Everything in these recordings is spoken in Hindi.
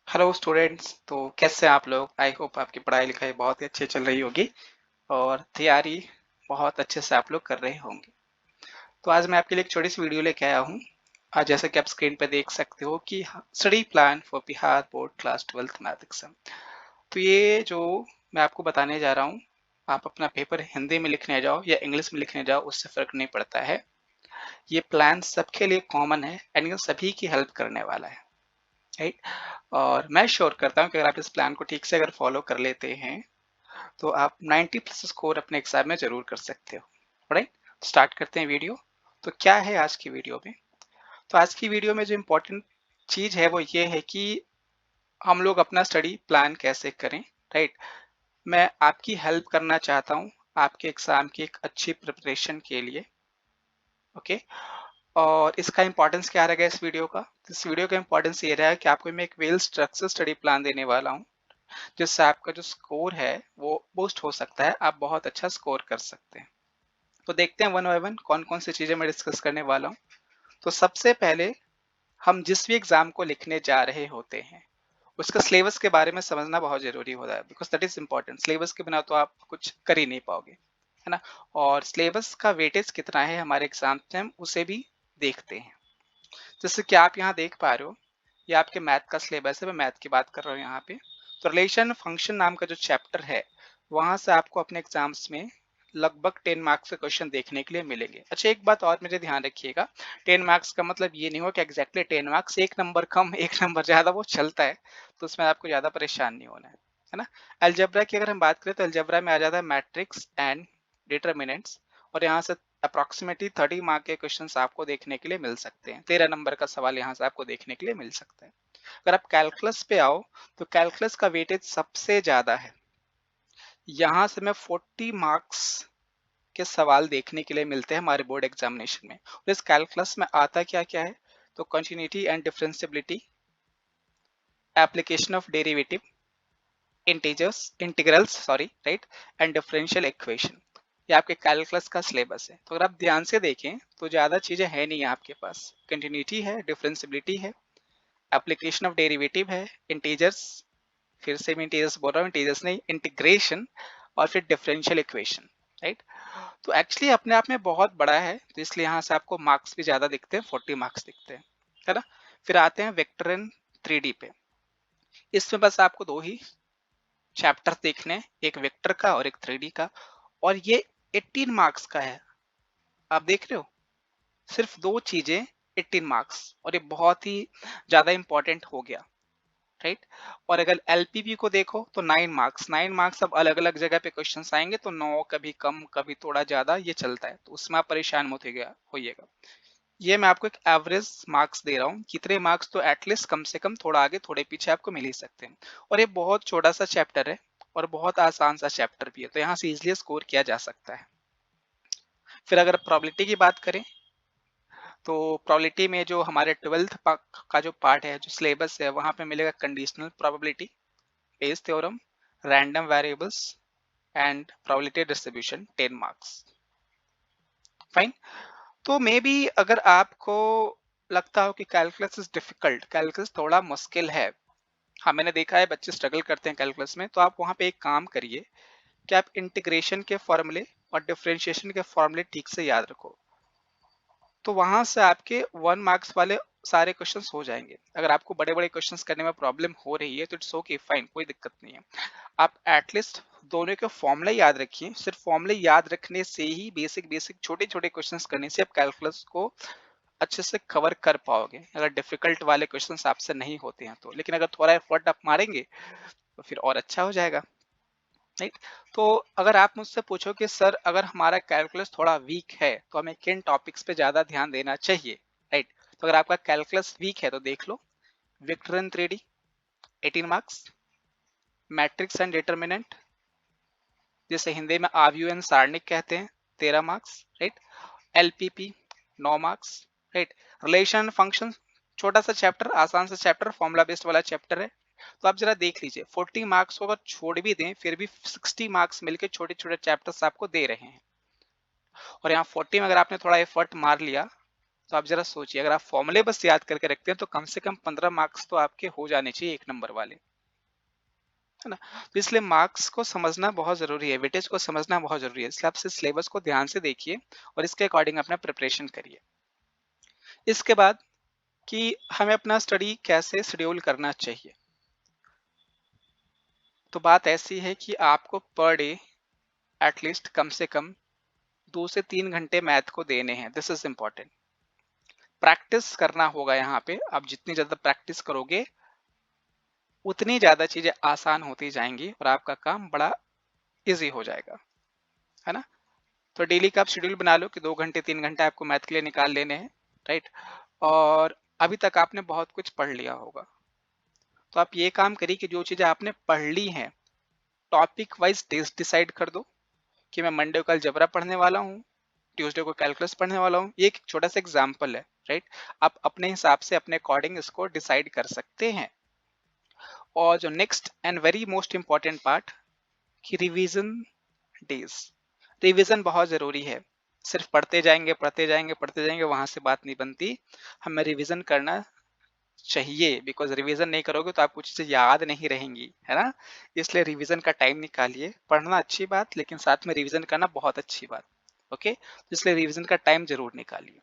Hello students. तो कैसे हैं आप लोग? आई होप आपकी पढ़ाई लिखाई बहुत ही अच्छी चल रही होगी और तैयारी बहुत अच्छे से आप लोग कर रहे होंगे। तो आज मैं आपके लिए एक छोटी सी वीडियो लेके आया हूँ। आज जैसे कि आप स्क्रीन पे देख सकते हो कि study plan for Bihar board class 12th math exam. तो ये जो मैं आपको बताने जा रहा हूँ, आप अपना पेपर हिंदी में लिखने जाओ या इंग्लिश में लिखने जाओ, उससे फर्क नहीं पड़ता है। ये प्लान सबके लिए कॉमन है एंड ये सभी की हेल्प करने वाला है, राइट। और मैं श्योर करता हूँ कि अगर आप इस प्लान को ठीक से अगर फॉलो कर लेते हैं तो आप 90 प्लस स्कोर अपने एग्जाम में जरूर कर सकते हो, राइट। स्टार्ट करते हैं वीडियो। तो क्या है आज की वीडियो में? तो आज की वीडियो में जो इम्पोर्टेंट चीज है वो ये है कि हम लोग अपना स्टडी प्लान कैसे करें, राइट। मैं आपकी हेल्प करना चाहता हूँ आपके एग्जाम की एक अच्छी प्रिपरेशन के लिए, ओके। और इसका इंपॉर्टेंस क्या रहेगा इस वीडियो का? इस वीडियो का इंपॉर्टेंस ये रहा है कि आपको मैं एक वेल स्ट्रक्चर स्टडी प्लान देने वाला हूँ, जिससे आपका जो स्कोर है वो बूस्ट हो सकता है, आप बहुत अच्छा स्कोर कर सकते हैं। तो देखते हैं वन बाय वन कौन कौन सी चीजें मैं डिस्कस करने वाला हूँ। तो सबसे पहले हम जिस भी एग्जाम को लिखने जा रहे होते हैं उसका सिलेबस के बारे में समझना बहुत जरूरी होता है, because that is important. Syllabus के बिना तो आप कुछ कर ही नहीं पाओगे, है ना। और सिलेबस का वेटेज कितना है हमारे एग्जाम में, हम उसे भी देखते हैं। जैसे कि आप यहाँ देख पा रहे हो, ये आपके मैथ का सिलेबस है, मैं मैथ की बात कर रहा हूँ यहाँ पे। तो रिलेशन फंक्शन नाम का जो चैप्टर है, वहां से आपको अपने एग्जाम्स में लगभग 10 मार्क्स के क्वेश्चन देखने के लिए मिलेंगे। अच्छा, एक बात और मेरे ध्यान रखिएगा, 10 मार्क्स का मतलब ये नहीं हो कि एग्जैक्टली 10 मार्क्स, एक नंबर कम एक नंबर ज्यादा वो चलता है, तो उसमें आपको ज्यादा परेशान नहीं होना है ना। अलजेब्रा की अगर हम बात करें तो अलजेब्रा में आ जाता है मैट्रिक्स एंड डिटर्मिनेंट्स, और यहाँ से अप्रोक्सीमेटली 30 मार्क के क्वेश्चंस आपको देखने के लिए मिल सकते हैं। 13 नंबर का सवाल यहाँ से आपको देखने के लिए मिल सकता है। अगर आप कैलकुलस पे आओ तो कैलकुलस का वेटेज सबसे ज्यादा है, यहाँ से मैं 40 मार्क्स के सवाल देखने के लिए मिलते हैं हमारे बोर्ड एग्जामिनेशन में। और इस कैलकुलस में आता क्या क्या है? तो continuity and differentiability, application of derivative, integrals sorry, right, and differential equation. ये आपके कैलकुलस का सिलेबस है। तो अगर आप ध्यान से देखें तो ज्यादा चीजें है नहीं आपके पास। कंटिन्यूटी है, डिफरेंशियबिलिटी है, एप्लीकेशन ऑफ डेरिवेटिव है, इंटीजर्स, फिर से मैं इंटीजर्स बोल रहा हूँ, इंटीजर्स नहीं, इंटीग्रेशन, और फिर डिफरेंशियल इक्वेशन, राइट। तो एक्चुअली अपने आप में बहुत बड़ा है, तो इसलिए यहाँ से आपको मार्क्स भी ज्यादा दिखते हैं, 40 मार्क्स दिखते हैं, है ना। फिर आते हैं वेक्टर इन 3D पे। इसमें बस आपको दो ही चैप्टर देखने हैं, एक वेक्टर का और एक 3D का, और ये 18 मार्क्स का है। आप देख रहे हो, सिर्फ दो चीजें, 18 मार्क्स, और ये बहुत ही ज्यादा इंपॉर्टेंट हो गया, राइट। और अगर एलपीपी को देखो तो 9 मार्क्स, 9 मार्क्स अब अलग अलग जगह पे क्वेश्चन आएंगे, तो 9 कभी कम कभी थोड़ा ज्यादा ये चलता है, तो उसमें आप परेशान मत होइएगा। ये मैं आपको एक एवरेज मार्क्स दे रहा हूँ, कितने मार्क्स तो एटलीस्ट कम से कम थोड़ा आगे थोड़े पीछे आपको मिल ही सकते हैं। और ये बहुत छोटा सा चैप्टर है और बहुत आसान सा चैप्टर भी है, तो यहाँ से इजिली स्कोर किया जा सकता है। फिर अगर प्रोबेबिलिटी की बात करें तो प्रोबेबिलिटी में जो हमारे 12th का जो पार्ट है, जो सिलेबस है, वहां पे मिलेगा conditional probability, Bayes theorem, random variables and probability distribution, 10 marks. Fine. तो मे बी अगर आपको लगता हो कि कैलकुलस इज डिफिकल्ट, कैलकुलस थोड़ा मुश्किल है, हाँ मैंने देखा है बच्चे स्ट्रगल करते हैं कैलकुलस में, तो आप वहाँ पे एक काम करिए कि आप इंटीग्रेशन के फॉर्मूले और डिफरेंशिएशन के फॉर्मूले ठीक से याद रखो, तो वहां से आपके 1 मार्क्स वाले सारे क्वेश्चंस हो जाएंगे। अगर आपको बड़े बड़े क्वेश्चंस करने में प्रॉब्लम हो रही है तो इट्स ओके, फाइन, कोई दिक्कत नहीं है। आप एटलीस्ट दोनों के फॉर्मूले याद रखिए, सिर्फ फॉर्मूले याद रखने से ही, बेसिक बेसिक छोटे छोटे क्वेश्चंस करने से आप कैलकुलस को अच्छे से कवर कर पाओगे, अगर डिफिकल्ट वाले क्वेश्चंस आपसे नहीं होते हैं तो। लेकिन अगर थोड़ा एफर्ट आप मारेंगे तो फिर और अच्छा हो जाएगा, राइट। तो अगर आप मुझसे पूछो कि सर अगर हमारा कैलकुलस थोड़ा वीक है तो हमें किन टॉपिक्स पे ज्यादा ध्यान देना चाहिए, राइट। तो अगर आपका कैलकुलस वीक है तो देख लो vector in 3D, 18 marks, matrix and determinant, जिसे हिंदी में आव्यूह सारणिक कहते हैं, 13 marks, right. LPP 9 marks, right. Relation function, छोटा सा चैप्टर, आसान सा चैप्टर, फॉर्मूला बेस्ड वाला चैप्टर है, तो आप जरा देख लीजिए। 40 मार्क्स को अगर छोड़ भी दें फिर भी 60 मार्क्स मिलके छोटे छोटे चैप्टर्स आपको दे रहे हैं। और यहाँ 40 में अगर आपने थोड़ा एफर्ट मार लिया तो आप जरा सोचिए, अगर आप फॉर्मूले बस याद करके रखते हैं तो कम से कम 15 मार्क्स तो आपके हो जाने चाहिए 1 नंबर वाले, है ना। तो इसलिए मार्क्स को समझना बहुत जरूरी है, वेटेज को समझना बहुत जरूरी है, इसलिए आप सिलेबस को ध्यान से देखिए और इसके अकॉर्डिंग अपना प्रिपरेशन करिए। इसके बाद कि हमें अपना स्टडी कैसे शेड्यूल करना चाहिए, तो बात ऐसी है कि आपको पर डे एटलीस्ट कम से कम 2 से 3 घंटे मैथ को देने हैं। This is important. प्रैक्टिस करना होगा यहाँ पे, आप जितनी ज्यादा प्रैक्टिस करोगे उतनी ज्यादा चीजें आसान होती जाएंगी और आपका काम बड़ा इजी हो जाएगा, है ना। तो डेली का आप शेड्यूल बना लो कि 2 घंटे 3 घंटे आपको मैथ के लिए निकाल लेने हैं, राइट। और अभी तक आपने बहुत कुछ पढ़ लिया होगा, तो आप ये काम करिए कि जो चीजें आपने पढ़ ली हैं टॉपिक वाइज डिसाइड कर दो कि मैं मंडे को कल जबरा पढ़ने वाला हूँ, ट्यूसडे को कैलकुलस पढ़ने वाला हूँ। ये एक छोटा सा एग्जाम्पल है, राइट। आप अपने हिसाब से अपने अकॉर्डिंग इसको डिसाइड कर सकते हैं। और जो next and very most important part कि रिवीजन डेज, रिवीजन बहुत जरूरी है। सिर्फ पढ़ते जाएंगे पढ़ते जाएंगे पढ़ते जाएंगे वहां से बात नहीं बनती, हमें रिवीजन करना चाहिए, बिकॉज रिवीजन नहीं करोगे तो आपको चीजें याद नहीं रहेंगी, है ना। इसलिए रिवीजन का टाइम निकालिए, पढ़ना अच्छी बात लेकिन साथ में रिवीजन करना बहुत अच्छी बात, ओके। तो इसलिए रिवीजन का टाइम जरूर निकालिए,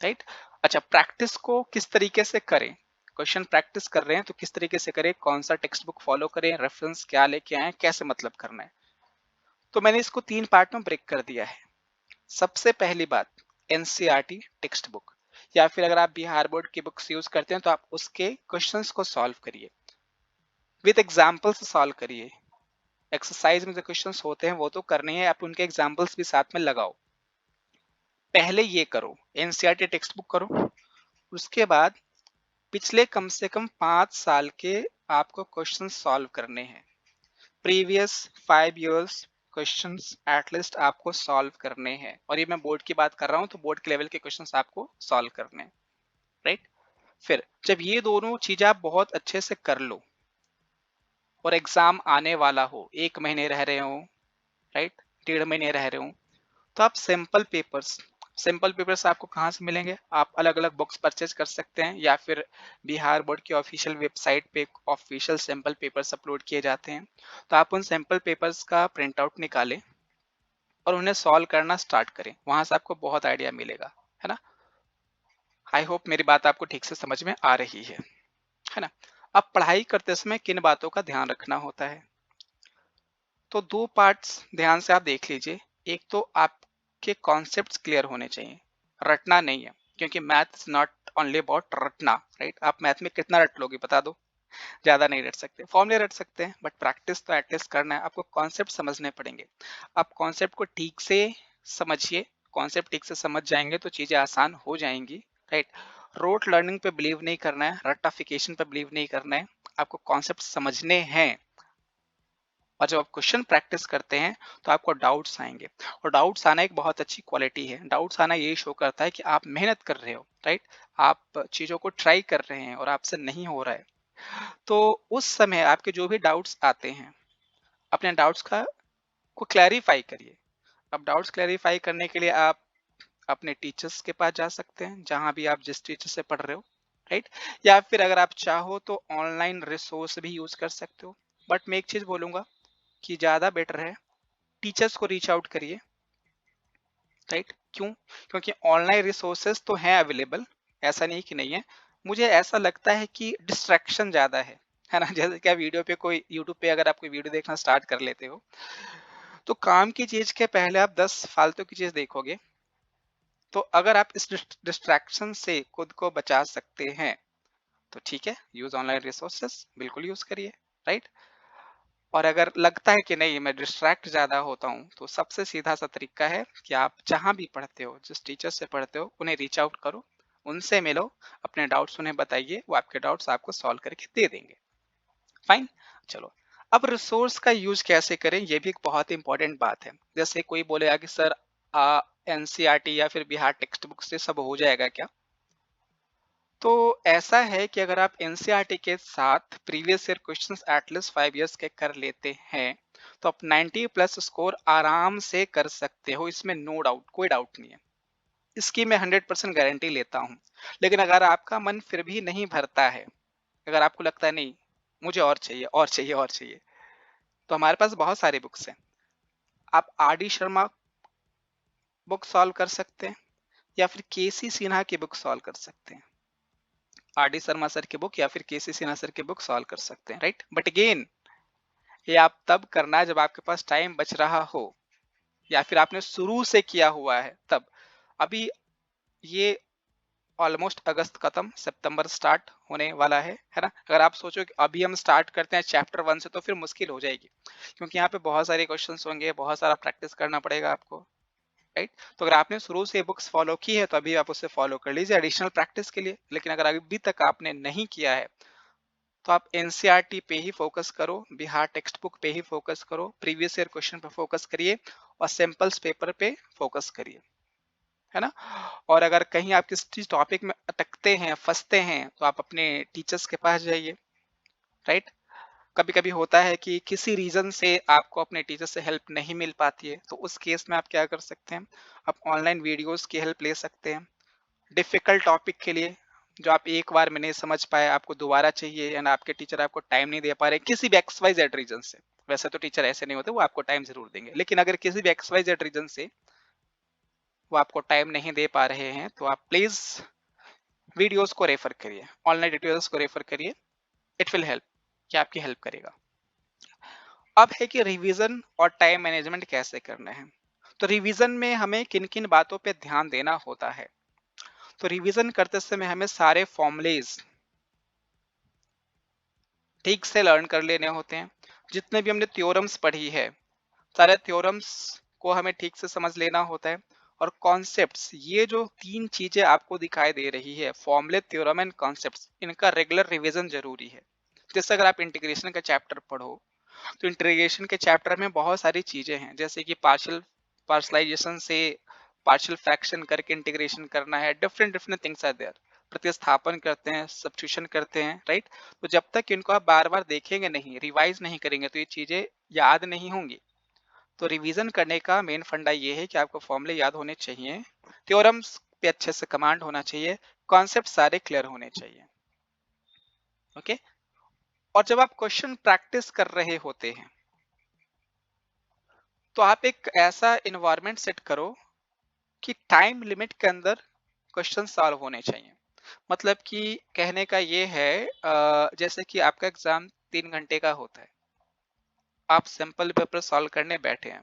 राइट। अच्छा, प्रैक्टिस को किस तरीके से करें, क्वेश्चन प्रैक्टिस कर रहे हैं तो किस तरीके से करें, कौन सा टेक्स्ट बुक फॉलो करें, रेफरेंस क्या लेके आए, कैसे मतलब करना है। तो मैंने इसको 3 पार्ट में ब्रेक कर दिया है। सबसे पहली बात, एनसीईआरटी टेक्स्ट बुक, या फिर अगर आप बिहार बोर्ड की बुक्स यूज करते हैं तो आप उसके क्वेश्चंस को सॉल्व करिए, विद एग्जांपल्स सॉल्व करिए। एक्सरसाइज में जो क्वेश्चंस होते हैं वो तो करने हैं, आप उनके एग्जांपल्स भी साथ में लगाओ। पहले ये करो, एनसीईआरटी टेक्स्ट बुक करो। उसके बाद पिछले कम से कम 5 साल के आपको क्वेश्चन सॉल्व करने हैं। प्रीवियस 5 years क्वेश्चंस एटलीस्ट आपको सॉल्व करने हैं, और ये मैं बोर्ड की बात कर रहा हूँ तो बोर्ड के लेवल के क्वेश्चंस आपको सॉल्व करने हैं, राइट। फिर जब ये दोनों चीजें आप बहुत अच्छे से कर लो और एग्जाम आने वाला हो, 1 महीने रह रहे हो, राइट, 1.5 महीने रह रहे हो, तो आप सिंपल पेपर्स आपको कहाँ से मिलेंगे, आप अलग अलग बुक्स परचेज कर सकते हैं, या फिर बिहार बोर्ड की ऑफिशियल वेबसाइट पे ऑफिशियल सैंपल पेपर्स अपलोड किए जाते हैं। तो आप उन सैंपल पेपर्स का प्रिंट आउट निकालें और उन्हें सॉल्व करना स्टार्ट करें, वहां से आपको बहुत आइडिया मिलेगा, है ना। आई होप मेरी बात आपको ठीक से समझ में आ रही है ना। अब पढ़ाई करते समय किन बातों का ध्यान रखना होता है, तो 2 पार्ट्स ध्यान से आप देख लीजिए। एक तो आपके कॉन्सेप्ट्स क्लियर होने चाहिए, रटना नहीं है, क्योंकि math is not only about रटना, राइट। आप मैथ में कितना रट लोगे बता दो, ज्यादा नहीं रट सकते, फॉर्मूले रट सकते हैं बट प्रैक्टिस तो एटलीस्ट करना है, आपको कॉन्सेप्ट समझने पड़ेंगे। आप कॉन्सेप्ट को ठीक से समझिए, कॉन्सेप्ट ठीक से समझ जाएंगे तो चीजें आसान हो जाएंगी, राइट। रोट लर्निंग पे बिलीव नहीं करना है, रट्टाफिकेशन पे बिलीव नहीं करना है, आपको कॉन्सेप्ट समझने हैं। और जब आप क्वेश्चन प्रैक्टिस करते हैं तो आपको डाउट्स आएंगे, और डाउट्स आना एक बहुत अच्छी क्वालिटी है। डाउट्स आना ये शो करता है कि आप मेहनत कर रहे हो, राइट। आप चीजों को ट्राई कर रहे हैं और आपसे नहीं हो रहा है। तो उस समय आपके जो भी डाउट्स आते हैं, अपने डाउट्स का को क्लैरिफाई करिए। अब डाउट्स क्लैरिफाई करने के लिए आप अपने टीचर्स के पास जा सकते हैं, जहां भी आप जिस टीचर से पढ़ रहे हो, राइट। या फिर अगर आप चाहो तो ऑनलाइन रिसोर्स भी यूज कर सकते हो, बट मैं एक चीज बोलूंगा कि ज्यादा बेटर है टीचर्स को रीच आउट करिए, राइट। क्यों? क्योंकि ऑनलाइन रिसोर्सेज तो हैं अवेलेबल, ऐसा नहीं कि नहीं है। मुझे ऐसा लगता है कि डिस्ट्रैक्शन ज्यादा है ना। जैसे कि आप वीडियो पे कोई यूट्यूब पे अगर आप कोई वीडियो देखना स्टार्ट कर लेते हो तो काम की चीज के पहले आप 10 फालतू की चीज देखोगे। तो अगर आप इस डिस्ट्रैक्शन से खुद को बचा सकते हैं तो ठीक है, यूज ऑनलाइन रिसोर्सेस, बिल्कुल यूज करिए, राइट। और अगर लगता है कि नहीं मैं डिस्ट्रैक्ट ज्यादा होता हूँ तो सबसे सीधा सा तरीका है कि आप जहां भी पढ़ते हो, जिस टीचर से पढ़ते हो, उन्हें रीच आउट करो, उनसे मिलो, अपने डाउट्स उन्हें बताइए, वो आपके डाउट्स आपको सॉल्व करके दे देंगे। फाइन। चलो, अब रिसोर्स का यूज कैसे करें ये भी एक बहुत इंपॉर्टेंट बात है। जैसे कोई बोलेगा कि सर एनसीईआरटी या फिर बिहार टेक्स्ट बुक से सब हो जाएगा क्या, तो ऐसा है कि अगर आप एनसीईआरटी के साथ previous year questions at least 5 years के कर लेते हैं तो आप 90+ स्कोर आराम से कर सकते हो, इसमें नो डाउट, कोई डाउट नहीं है, इसकी मैं 100% गारंटी लेता हूँ। लेकिन अगर आपका मन फिर भी नहीं भरता है, अगर आपको लगता है नहीं मुझे और चाहिए और चाहिए और चाहिए, तो हमारे पास बहुत सारी बुक्स हैं। आप R D Sharma book solve कर सकते हैं या फिर के सी सिन्हा की बुक सॉल्व कर सकते हैं। आर डी शर्मा सर की बुक या फिर के सी सिन्हा सर की बुक सॉल्व कर सकते हैं, राइट। बट अगेन ये आप तब करना जब आपके पास टाइम बच रहा हो या फिर आपने शुरू से किया हुआ है तब। अभी ये ऑलमोस्ट अगस्त खत्म, सितंबर स्टार्ट होने वाला है ना। अगर आप सोचो कि अभी हम स्टार्ट करते हैं चैप्टर 1 से तो फिर मुश्किल हो जाएगी, क्योंकि यहाँ पे बहुत सारे क्वेश्चंस होंगे, बहुत सारा प्रैक्टिस करना पड़ेगा आपको, राइट। तो अगर आपने शुरू से बुक्स फॉलो की है तो अभी आप उससे फॉलो कर लीजिए एडिशनल प्रैक्टिस के लिए। लेकिन अगर अभी तक आपने नहीं किया है तो आप एनसीईआरटी पे ही फोकस करो, बिहार टेक्स्ट बुक पे ही फोकस करो, प्रीवियस ईयर क्वेश्चन पे फोकस करिए और सैंपल्स पेपर पे फोकस करिए, है ना। और अगर कहीं आप किसी टॉपिक में अटकते हैं, फंसते हैं, तो आप अपने टीचर्स के पास जाइए, राइट। कभी कभी होता है कि किसी रीजन से आपको अपने टीचर से हेल्प नहीं मिल पाती है, तो उस केस में आप क्या कर सकते हैं, आप ऑनलाइन वीडियोस की हेल्प ले सकते हैं। डिफिकल्ट टॉपिक के लिए जो आप एक बार में नहीं समझ पाए, आपको दोबारा चाहिए एंड आपके टीचर आपको टाइम नहीं दे पा रहे किसी भी एक्स वाई जेड रीजन से। वैसे तो टीचर ऐसे नहीं होते, वो आपको टाइम जरूर देंगे, लेकिन अगर किसी भी एक्स वाई जेड रीजन से वो आपको टाइम नहीं दे पा रहे हैं तो आप प्लीज वीडियोस को रेफर करिए, ऑनलाइन ट्यूटोरियल्स को रेफर करिए। इट विल हेल्प, क्या आपकी हेल्प करेगा। अब है कि रिवीजन और टाइम मैनेजमेंट कैसे करना है। तो रिवीजन में हमें किन किन बातों पे ध्यान देना होता है। तो रिवीजन करते समय हमें सारे फॉर्मूलेज ठीक से लर्न कर लेने होते हैं। जितने भी हमने थ्योरम्स पढ़ी है, सारे थ्योरम्स को हमें ठीक से समझ लेना होता है। और कॉन्सेप्ट्स, ये जो तीन चीजें आपको दिखाई दे रही है, फॉर्मूले, थ्योरम एंड कॉन्सेप्ट्स, इनका रेगुलर रिवीजन जरूरी है। जैसे अगर आप इंटीग्रेशन का चैप्टर पढ़ो तो इंटीग्रेशन के चैप्टर में बहुत सारी चीजें हैं, जैसे कि पार्शलाइजेशन से पार्शियल फ्रैक्शन करके इंटीग्रेशन करना है, different different things are there. प्रतिस्थापन करते हैं, सब्स्टिट्यूशन करते हैं, राइट। तो जब तक इनको आप बार बार देखेंगे नहीं, रिवाइज नहीं करेंगे, तो ये चीजें याद नहीं होंगी। तो रिवीजन करने का मेन फंडा ये है कि आपको फॉर्मूले याद होने चाहिए, थ्योरम्स पे अच्छे से कमांड होना चाहिए, कॉन्सेप्ट सारे क्लियर होने चाहिए, ओके। और जब आप क्वेश्चन प्रैक्टिस कर रहे होते हैं तो आप एक ऐसा इन्वायरमेंट सेट करो कि टाइम लिमिट के अंदर क्वेश्चन सॉल्व होने चाहिए। मतलब कि कहने का ये है, जैसे कि आपका एग्जाम 3 घंटे का होता है, आप सिंपल पेपर सॉल्व करने बैठे हैं,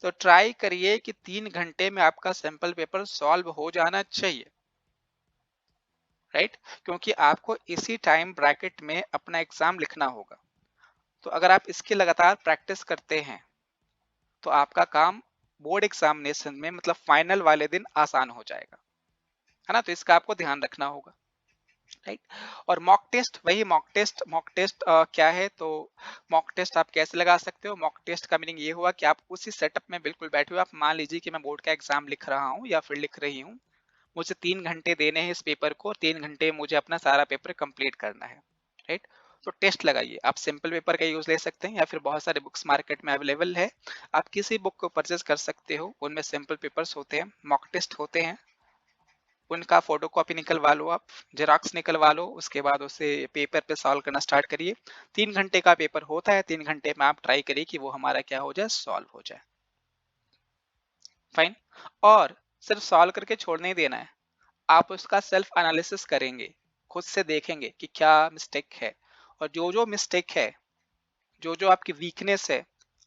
तो ट्राई करिए कि 3 घंटे में आपका सिंपल पेपर सॉल्व हो जाना चाहिए, राइट। क्योंकि आपको इसी टाइम ब्रैकेट में अपना एग्जाम लिखना होगा। तो अगर आप इसकी लगातार प्रैक्टिस करते हैं तो आपका काम बोर्ड एग्जामिनेशन में, मतलब फाइनल वाले दिन, आसान हो जाएगा, है ना। तो इसका आपको ध्यान रखना होगा, राइट। और मॉक टेस्ट, वही मॉक टेस्ट क्या है, तो मॉक टेस्ट आप कैसे लगा सकते हो। मॉक टेस्ट का मीनिंग ये हुआ कि आप उसी सेटअप में बिल्कुल बैठे हो। आप मान लीजिए कि मैं बोर्ड का एग्जाम लिख रहा हूँ या फिर लिख रही हूँ, मुझे 3 घंटे देने हैं इस पेपर को, 3 घंटे में मुझे अपना सारा पेपर कंप्लीट करना है, राइट। तो टेस्ट लगाइए। आप सिंपल पेपर का यूज ले सकते हैं या फिर बहुत सारे बुक्स मार्केट में अवेलेबल है, आप किसी बुक को परचेज कर सकते हो, उनमें सिंपल पेपर्स होते हैं, मॉक टेस्ट होते हैं, उनका फोटो कॉपी निकलवा लो, आप जेरॉक्स निकलवा लो, उसके बाद उसे पेपर पे सॉल्व करना स्टार्ट करिए। 3 घंटे का पेपर होता है, 3 घंटे में आप ट्राई करिए कि वो हमारा क्या हो जाए, सॉल्व हो जाए, फाइन। और सिर्फ सॉल्व करके छोड़ नहीं देना है, आप उसका सेल्फ एनालिसिस करेंगे, खुद से देखेंगे कि क्या मिस्टेक है, और जो जो मिस्टेक है, जो जो आपकी वीकनेस है,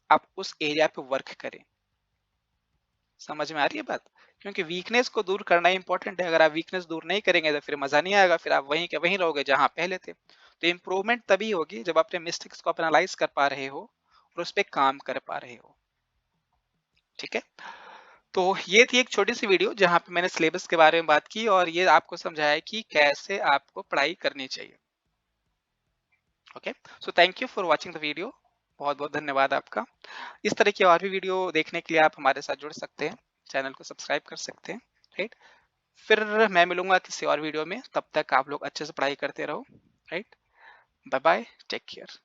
आप उस एरिया पे वर्क करें। समझ में आ रही है बात। क्योंकि वीकनेस को दूर करना इंपॉर्टेंट है। अगर आप वीकनेस दूर नहीं करेंगे तो फिर मजा नहीं आएगा, फिर आप वहीं के वहीं रहोगे जहां पहले थे। तो इम्प्रूवमेंट तभी होगी जब अपने मिस्टेक्स को एनालाइज कर पा रहे हो और उस पर काम कर पा रहे हो, ठीक है। तो ये थी एक छोटी सी वीडियो जहां पे मैंने सिलेबस के बारे में बात की और ये आपको समझाया कि कैसे आपको पढ़ाई करनी चाहिए, okay. So thank you for watching the video, बहुत बहुत धन्यवाद आपका। इस तरह की और भी वीडियो देखने के लिए आप हमारे साथ जुड़ सकते हैं, चैनल को सब्सक्राइब कर सकते हैं, राइट। फिर मैं मिलूंगा किसी और वीडियो में, तब तक आप लोग अच्छे से पढ़ाई करते रहो, right. Bye bye, take care.